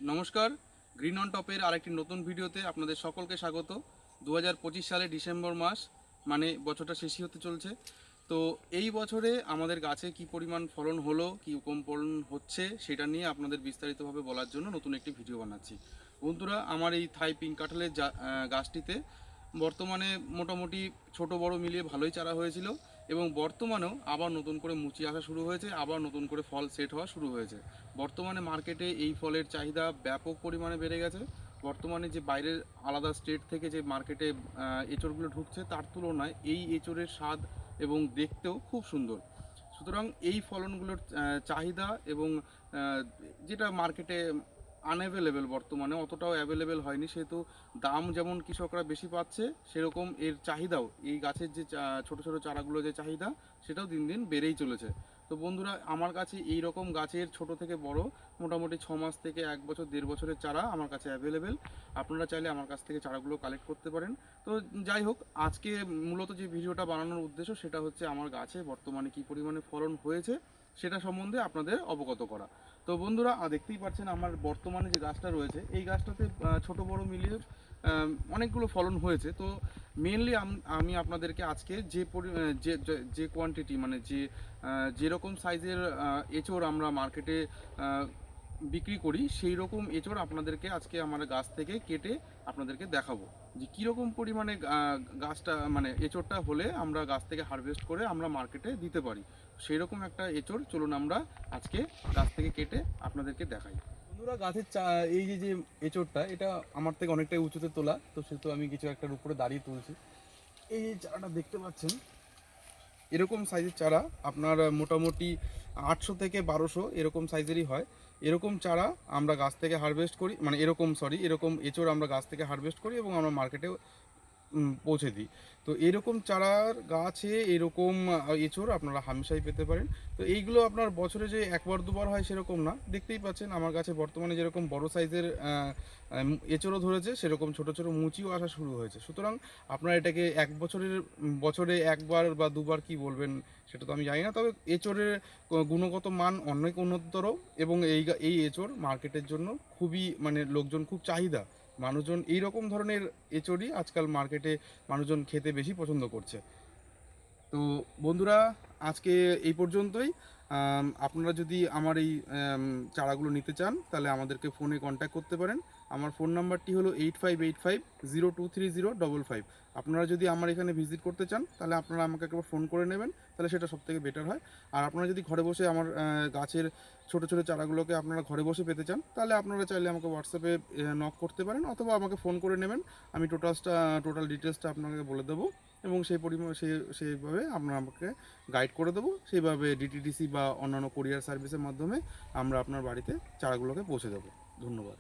নমস্কার, green on টপের আরেকটি নতুন ভিডিওতে আপনাদের সকলকে স্বাগত। 2025 সালে ডিসেম্বর মাস, মানে বছরটা শেষই হতে চলছে। তো এই বছরে আমাদের গাছে কি পরিমাণ ফলন হলো, কী কম ফলন হচ্ছে, সেটা নিয়ে আপনাদের বিস্তারিতভাবে বলার জন্য নতুন একটি ভিডিও বানাচ্ছি। বন্ধুরা, আমার এই থাই পিঙ্ক কাঁঠালের গাছটিতে বর্তমানে মোটামুটি ছোট বড় মিলিয়ে ভালোই চারা হয়েছিল এবং বর্তমানেও আবার নতুন করে মুচি আসা শুরু হয়েছে, আবার নতুন করে ফল সেট হওয়া শুরু হয়েছে। বর্তমানে মার্কেটে এই ফলের চাহিদা ব্যাপক পরিমাণে বেড়ে গেছে। বর্তমানে যে বাইরের আলাদা স্টেট থেকে যে মার্কেটে এঁচড়গুলো ঢুকছে, তার তুলনায় এই এঁচড়ের স্বাদ এবং দেখতেও খুব সুন্দর। সুতরাং এই ফলনগুলোর চাহিদা এবং যেটা মার্কেটে আনঅ্যাভেলেবেল, বর্তমানে অতটাও অ্যাভেলেবেল হয়নি, সেহেতু দাম যেমন কৃষকরা বেশি পাচ্ছে, সেরকম এর চাহিদাও, এই গাছের যে ছোট ছোট চারাগুলো যে চাহিদা, সেটাও দিন দিন বেড়েই চলেছে। তো বন্ধুরা, আমার কাছে এই রকম গাছের ছোট থেকে বড় মোটামুটি 6 মাস থেকে 1 বছর 1.5 বছরের চারা আমার কাছে অ্যাভেলেবেল। আপনারা চাইলে আমার কাছ থেকে চারাগুলো কালেক্ট করতে পারেন। তো যাই হোক, আজকে মূলত যে ভিডিওটা বানানোর উদ্দেশ্য, সেটা হচ্ছে আমার গাছে বর্তমানে কী পরিমাণে ফলন হয়েছে সেটা সম্বন্ধে আপনাদের অবগত করা। তো বন্ধুরা, দেখতেই পাচ্ছেন আমার বর্তমানে যে গাছটা রয়েছে, এই গাছটাতে ছোট বড় মিলিয়ে অনেকগুলো ফলন হয়েছে। তো মেনলি আমি আপনাদেরকে আজকে যে কোয়ান্টিটি, মানে যেরকম সাইজের এঁচড় আমরা মার্কেটে বিক্রি করি, সেই রকম এঁচড় আপনাদেরকে আজকে আমার গাছ থেকে কেটে আপনাদেরকে দেখাবো যে কীরকম পরিমাণে গাছটা, মানে এঁচড়টা হলে আমরা গাছ থেকে হারভেস্ট করে আমরা মার্কেটে দিতে পারি। সেই রকম একটা এঁচড় চলুন আমরা আজকে গাছ থেকে কেটে আপনাদেরকে দেখাই। বন্ধুরা, গাছের এই যে এঁচড়টা, এটা আমার থেকে অনেকটাই উঁচুতে তোলা, তো সেহেতু আমি কিছু একটার উপরে দাঁড়িয়ে তুলছি। এই যে চারাটা দেখতে পাচ্ছেন, এরকম সাইজের চারা আপনার মোটামুটি 800 থেকে 1200 এরকম সাইজেরই হয়। এরকম চারা আমরা গাছ থেকে হারভেস্ট করি, মানে এরকম এঁচড় আমরা গাছ থেকে হারভেস্ট করি এবং আমরা মার্কেটে পৌঁছে দিই। তো এরকম চারার গাছে এরকম এঁচড় আপনারা হামেশাই পেতে পারেন। তো এইগুলো আপনার বছরে যে একবার দুবার হয় সেরকম না। দেখতেই পাচ্ছেন আমার কাছে বর্তমানে যেরকম বড় সাইজের এঁচড়ও ধরেছে, সেরকম ছোট ছোট মুচিও আসা শুরু হয়েছে। সুতরাং আপনারা এটাকে বছরে একবার বা দুবার কি বলবেন সেটা তো আমি জানি না, তবে এঁচড়ের গুণগত মান অনেক উন্নততর এবং এই এঁচড় মার্কেটের জন্য খুবই, মানে লোকজন খুব চাহিদা। মানুষজন এই রকম ধরনের এঁচড়ই আজকাল মার্কেটে মানুষজন খেতে বেশি পছন্দ করছে। তো বন্ধুরা, আজকে এই পর্যন্তই। আপনারা যদি আমার এই চারাগুলো নিতে চান, তাহলে আমাদেরকে ফোনে কন্ট্যাক্ট করতে পারেন। আমার ফোন নাম্বারটি হলো 8585 0230555। আপনারা যদি আমার এখানে ভিজিট করতে চান, তাহলে আপনারা আমাকে একবার ফোন করে নেবেন, তাহলে সেটা সবথেকে বেটার হয়। আর আপনারা যদি ঘরে বসে আমার গাছের ছোটো ছোটো চারাগুলোকে আপনারা ঘরে বসে পেতে চান, তাহলে আপনারা চাইলে আমাকে হোয়াটসঅ্যাপে নক করতে পারেন, অথবা আমাকে ফোন করে নেবেন। আমি টোটাল ডিটেলসটা আপনাকে বলে দেবো এবং সেইভাবে আমরা আমাকে গাইড করে দেবো। সেইভাবে ডিটিডিসি বা অন্যান্য কোরিয়ার সার্ভিসের মাধ্যমে আমরা আপনার বাড়িতে চারাগুলোকে পৌঁছে দেবো। ধন্যবাদ।